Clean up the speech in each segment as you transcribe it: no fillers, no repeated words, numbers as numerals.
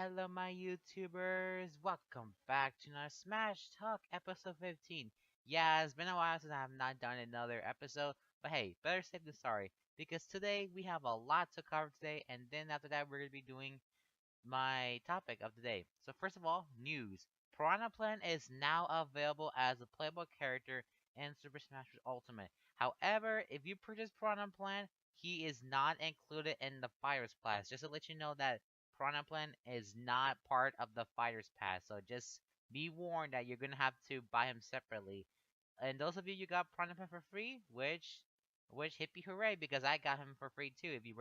Hello, my YouTubers. Welcome back to another Smash Talk episode 15. Yeah, it's been a while since I have not done another episode, but hey, better safe than sorry because today we have a lot to cover today, and then after that, we're going to be doing my topic of the day. So, first of all, news. Piranha Plant is now available as a playable character in Super Smash Bros. Ultimate. However, if you purchase Piranha Plant, he is not included in the Fighters Pass. Just to let you know that Piranha Plant is not part of the Fighters Pass. So just be warned that you're gonna have to buy him separately. And those of you got Piranha Plant for free, which hippie hooray because I got him for free too if you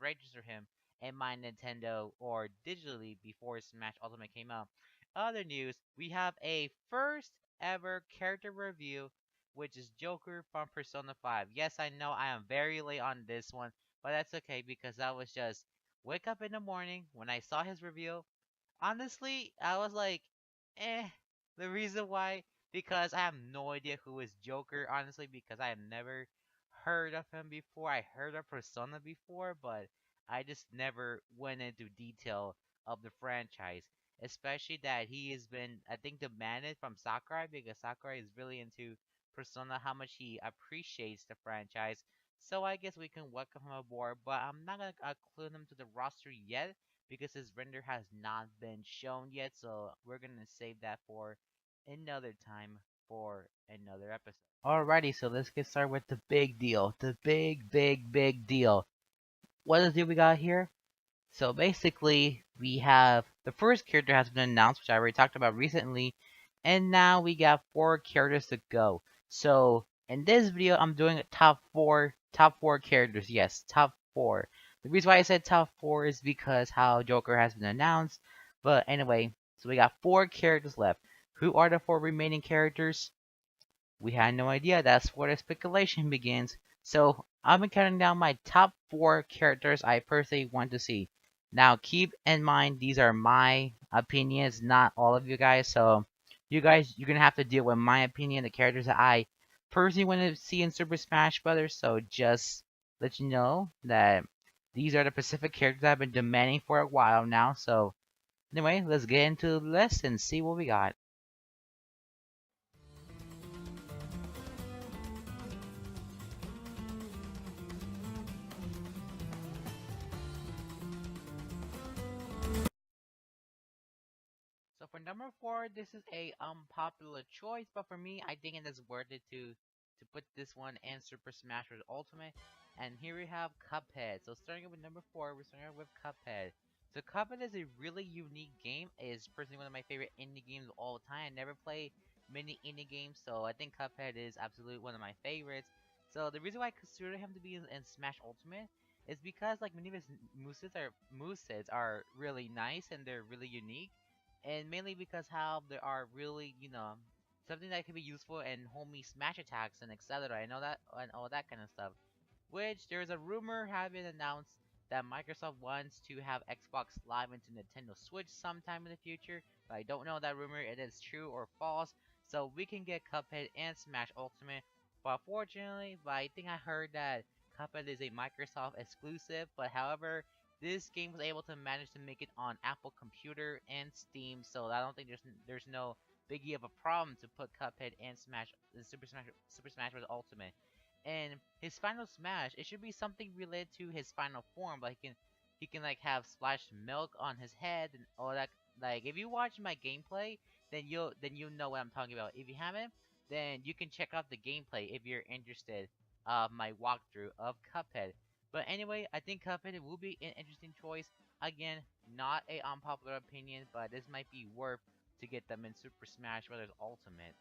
register him in my Nintendo or digitally before Smash Ultimate came out. Other news, we have a first ever character review, which is Joker from Persona 5. Yes, I know I am very late on this one, but that's okay because I was just wake up in the morning when I saw his review. Honestly, I was like, eh. The reason why, because I have no idea who is Joker, honestly, because I have never heard of him before. I heard of Persona before, but I just never went into detail of the franchise. Especially that he has been, I think, demanded from Sakurai because Sakurai is really into Persona, how much he appreciates the franchise. So I guess we can welcome him aboard, but I'm not gonna include him to the roster yet because his render has not been shown yet. So we're gonna save that for another time for another episode. Alrighty, so let's get started with the big deal. The big deal. What is it we got here? So basically, we have the first character has been announced, which I already talked about recently, and now we got four characters to go. So in this video, I'm doing a top four characters. Yes, top four. The reason why I said top four is because how Joker has been announced. But anyway, so we got four characters left. Who are the four remaining characters? We had no idea. That's where the speculation begins. So I've been counting down my top four characters I personally want to see. Now keep in mind these are my opinions, not all of you guys. So you guys, you're gonna have to deal with my opinion, the characters that I personally want to see in Super Smash Brothers. So just let you know that these are the specific characters I've been demanding for a while now. So anyway, let's get into the list and see what we got. So for number four, this is a unpopular choice, but for me, I think it is worth it to put this one in Super Smash Bros. Ultimate. And here we have Cuphead. So starting with number four, we're starting with Cuphead. So Cuphead is a really unique game. It is personally one of my favorite indie games of all time. I never play many indie games, so I think Cuphead is absolutely one of my favorites. So the reason why I consider him to be in Smash Ultimate is because like many of his movesets are really nice and they're really unique and mainly because how there are really, something that can be useful in homie smash attacks and etc. I know that and all that kind of stuff. Which there's a rumor having announced that Microsoft wants to have Xbox Live into Nintendo Switch sometime in the future, but I don't know that rumor it is true or false. So we can get Cuphead and Smash Ultimate. But fortunately, I think I heard that Cuphead is a Microsoft exclusive, but however, this game was able to manage to make it on Apple Computer and Steam, so I don't think there's no biggie of a problem to put Cuphead and Super Smash Bros. Ultimate. And his final smash, it should be something related to his final form, but he can like have splashed milk on his head and all that. Like if you watch my gameplay, then you'll know what I'm talking about. If you haven't, then you can check out the gameplay if you're interested of my walkthrough of Cuphead. But anyway, I think Cuphead will be an interesting choice. Again, not a unpopular opinion, but this might be worth to get them in Super Smash Bros. Ultimate.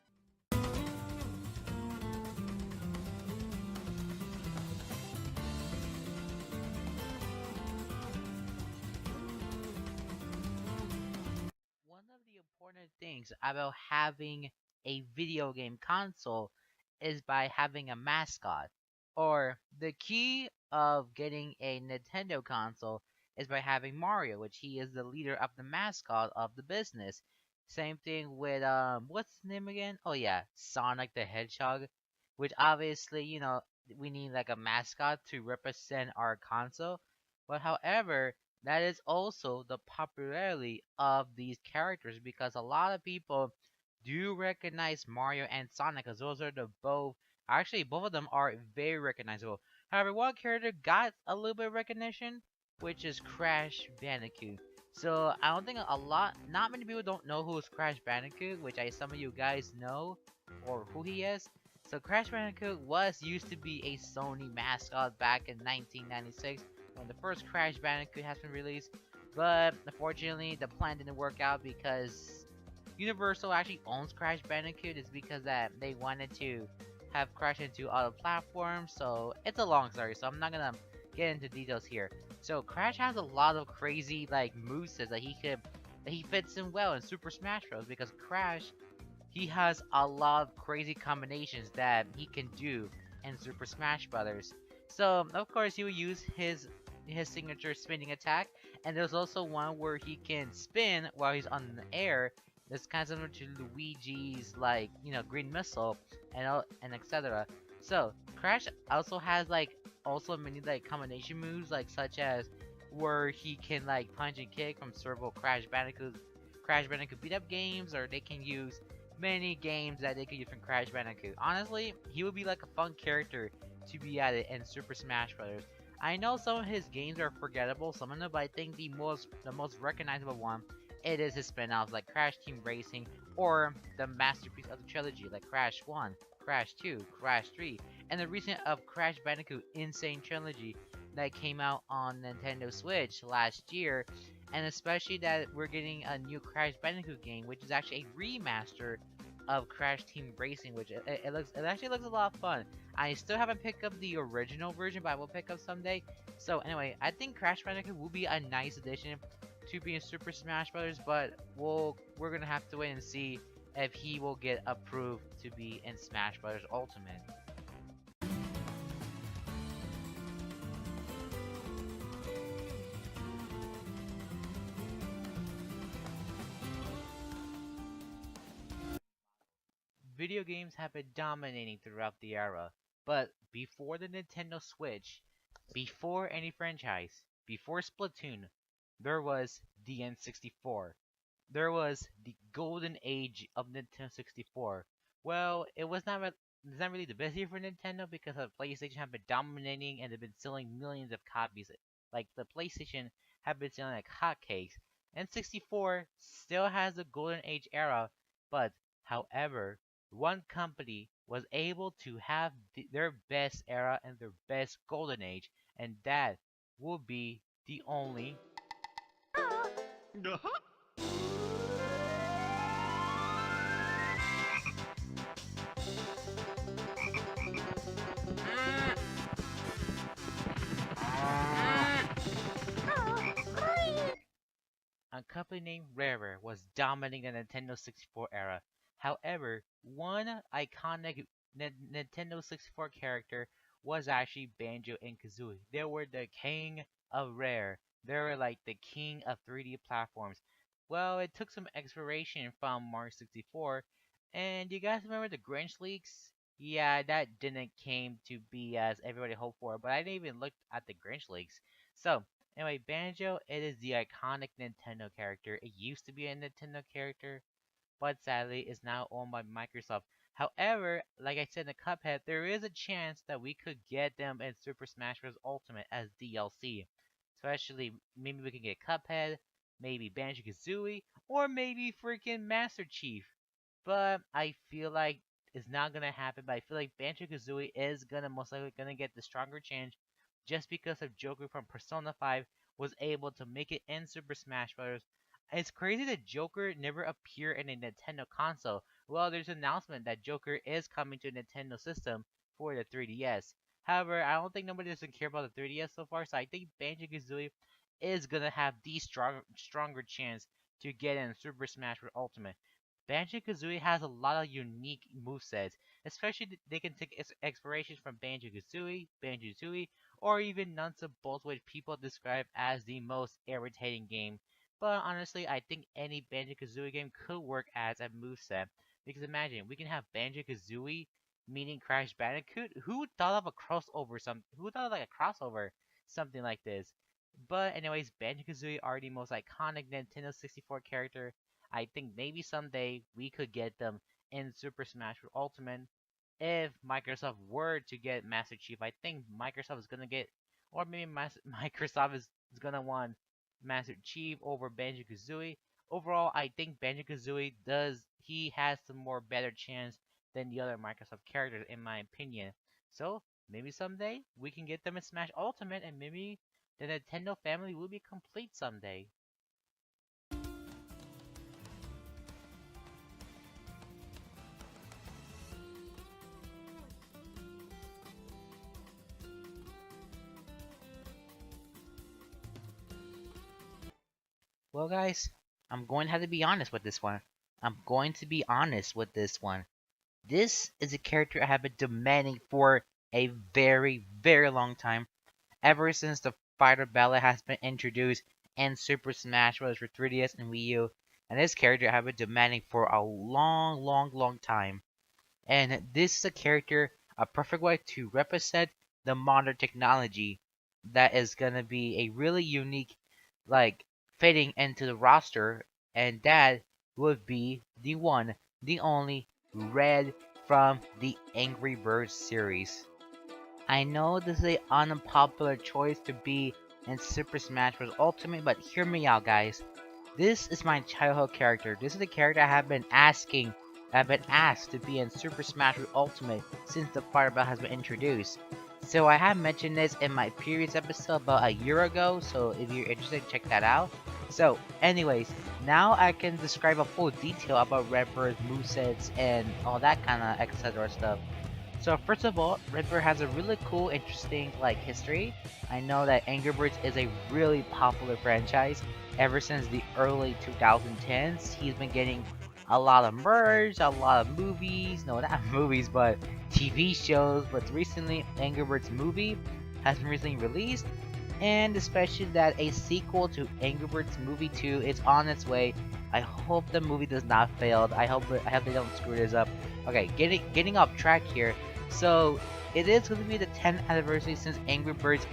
One of the important things about having a video game console is by having a mascot. Or the key of getting a Nintendo console is by having Mario, which he is the leader of the mascot of the business. Same thing with what's his name again? Oh yeah, Sonic the Hedgehog, which obviously, we need like a mascot to represent our console. But however, that is also the popularity of these characters because a lot of people do recognize Mario and Sonic because those are the both actually both of them are very recognizable. However, one character got a little bit of recognition, which is Crash Bandicoot. So I don't think not many people don't know who is Crash Bandicoot, which some of you guys know or who he is. So Crash Bandicoot was used to be a Sony mascot back in 1996 when the first Crash Bandicoot has been released, but unfortunately the plan didn't work out because Universal actually owns Crash Bandicoot. It's because that they wanted to have Crash into other platforms, so it's a long story, so I'm not gonna get into details here. So Crash has a lot of crazy like movesets that he fits in well in Super Smash Bros. Because Crash he has a lot of crazy combinations that he can do in Super Smash Brothers. So of course he will use his signature spinning attack, and there's also one where he can spin while he's on the air. That's kind of similar to Luigi's like green missile and etc. So Crash also has like also many like combination moves like such as where he can like punch and kick from several Crash Bandicoot beat up games, or they can use many games that they could use from Crash Bandicoot. Honestly, he would be like a fun character to be added in Super Smash Bros. I know some of his games are forgettable, some of them, but I think the most recognizable one it is his spin-offs like Crash Team Racing or the masterpiece of the trilogy like Crash 1, Crash 2, Crash 3, and the recent of Crash Bandicoot Insane Trilogy that came out on Nintendo Switch last year, and especially that we're getting a new Crash Bandicoot game, which is actually a remaster of Crash Team Racing, which it actually looks a lot of fun. I still haven't picked up the original version, but I will pick up someday. So anyway, I think Crash Bandicoot will be a nice addition to be in Super Smash Bros. But we're gonna have to wait and see if he will get approved to be in Smash Bros. Ultimate. Video games have been dominating throughout the era, but before the Nintendo Switch, before any franchise, before Splatoon, there was the N64. There was the golden age of Nintendo 64. Well, it's not really the best year for Nintendo because the PlayStation have been dominating and they've been selling millions of copies. Like the PlayStation have been selling like hotcakes. N64 still has the golden age era, but however, one company was able to have their best era and their best golden age, and that will be the only a company named Rare was dominating the Nintendo 64 era. However, one iconic Nintendo 64 character was actually Banjo and Kazooie. They were the king of Rare. They were like the king of 3D platforms. Well, it took some exploration from Mario 64. And you guys remember the Grinch leaks? Yeah, that didn't came to be as everybody hoped for, but I didn't even look at the Grinch leaks. So, anyway, Banjo, it is the iconic Nintendo character. It used to be a Nintendo character, but sadly is now owned by Microsoft. However, like I said in the Cuphead, there is a chance that we could get them in Super Smash Bros. Ultimate as DLC. Especially, maybe we can get Cuphead, maybe Banjo-Kazooie, or maybe freaking Master Chief. But I feel like it's not gonna happen. But I feel like Banjo-Kazooie is gonna most likely gonna get the stronger chance just because of Joker from Persona 5 was able to make it in Super Smash Bros. It's crazy that Joker never appeared in a Nintendo console. Well, there's an announcement that Joker is coming to a Nintendo system for the 3DS. However, I don't think nobody doesn't care about the 3DS so far, so I think Banjo-Kazooie is gonna have the stronger chance to get in Super Smash Bros. Ultimate. Banjo-Kazooie has a lot of unique movesets, especially they can take explorations from Banjo-Kazooie, Banjo-Tooie, or even Nuts and Bolts, which people describe as the most irritating game. But honestly, I think any Banjo-Kazooie game could work as a moveset. Because imagine, we can have Banjo-Kazooie meeting Crash Bandicoot. Who thought of a crossover? Who thought of like a crossover? Something like this. But anyways, Banjo-Kazooie are the most iconic Nintendo 64 character. I think maybe someday we could get them in Super Smash Bros. Ultimate. If Microsoft were to get Master Chief, I think Microsoft is gonna get, or maybe Microsoft is gonna want Master Chief over Banjo-Kazooie. Overall, I think Banjo-Kazooie he has some more better chance than the other Microsoft characters in my opinion. So maybe someday we can get them in Smash Ultimate, and maybe the Nintendo family will be complete someday. Well, guys, I'm going to have to be honest with this one. I'm going to be honest with this one. This is a character I have been demanding for a very, very long time. Ever since the Fighter Ballad has been introduced in Super Smash Bros. For 3DS and Wii U. And this character I have been demanding for a long, long, long time. And this is a character, a perfect way to represent the modern technology that is gonna be a really unique, like, fitting into the roster, and that would be the one, the only Red from the Angry Birds series. I know this is an unpopular choice to be in Super Smash Bros. Ultimate, but hear me out, guys. This is my childhood character. This is the character I've been asked to be in Super Smash Bros. Ultimate since the Fireball has been introduced. So I have mentioned this in my previous episode about a year ago, so if you're interested, check that out. So, anyways, now I can describe a full detail about Redbird's movesets and all that kind of etc. stuff. So first of all, Redbird has a really cool, interesting history. I know that Angry Birds is a really popular franchise. Ever since the early 2010s, he's been getting a lot of merch, a lot of movies. No, not movies, but TV shows. But recently, Angry Birds movie has been recently released, and especially that a sequel to Angry Birds Movie 2 is on its way. I hope the movie does not fail. I hope they don't screw this up. Okay, getting off track here. So it is going to be the 10th anniversary since Angry Birds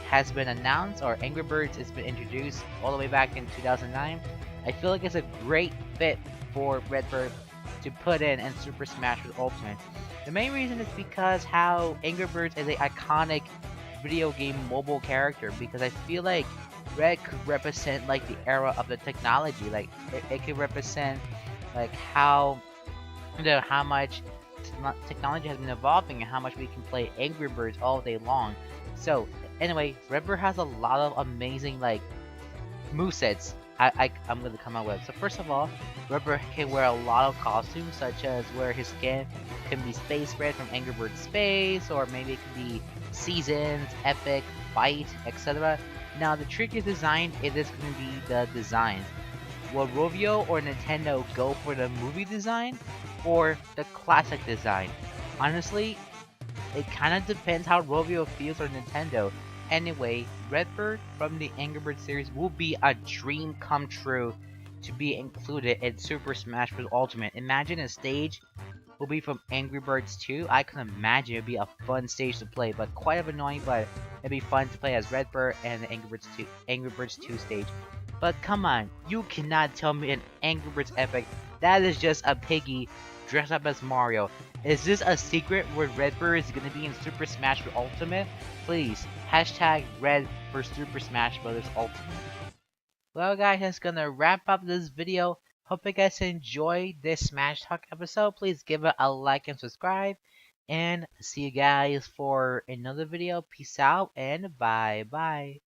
has been announced, or Angry Birds has been introduced all the way back in 2009. I feel like it's a great fit for Redbird to put in Super Smash Bros. Ultimate. The main reason is because how Angry Birds is an iconic video game mobile character, because I feel like Red could represent the era of the technology. It could represent how how much technology has been evolving and how much we can play Angry Birds all day long. So anyway, Redbird has a lot of amazing movesets I'm gonna come out with. So first of all, Redbird can wear a lot of costumes, such as where his skin can be Space Red from Angry Birds Space, or maybe it could be Seasons, Epic, Fight, etc. Now the trick is design. It is going to be the design. Will Rovio or Nintendo go for the movie design or the classic design? Honestly, it kind of depends how Rovio feels or Nintendo. Anyway, Redbird from the Angry Birds series will be a dream come true to be included in Super Smash Bros. Ultimate. Imagine a stage will be from Angry Birds 2. I can imagine it'd be a fun stage to play, but quite annoying, but it'd be fun to play as Redbird and the Angry Birds 2 stage. But come on, you cannot tell me an Angry Birds epic. That is just a piggy dressed up as Mario. Is this a secret where Redbird is gonna be in Super Smash Bros. Ultimate? Please, hashtag Red for Super Smash Bros. Ultimate. Well guys, that's gonna wrap up this video. Hope you guys enjoyed this Smash Talk episode. Please give it a like and subscribe. And see you guys for another video. Peace out and bye bye.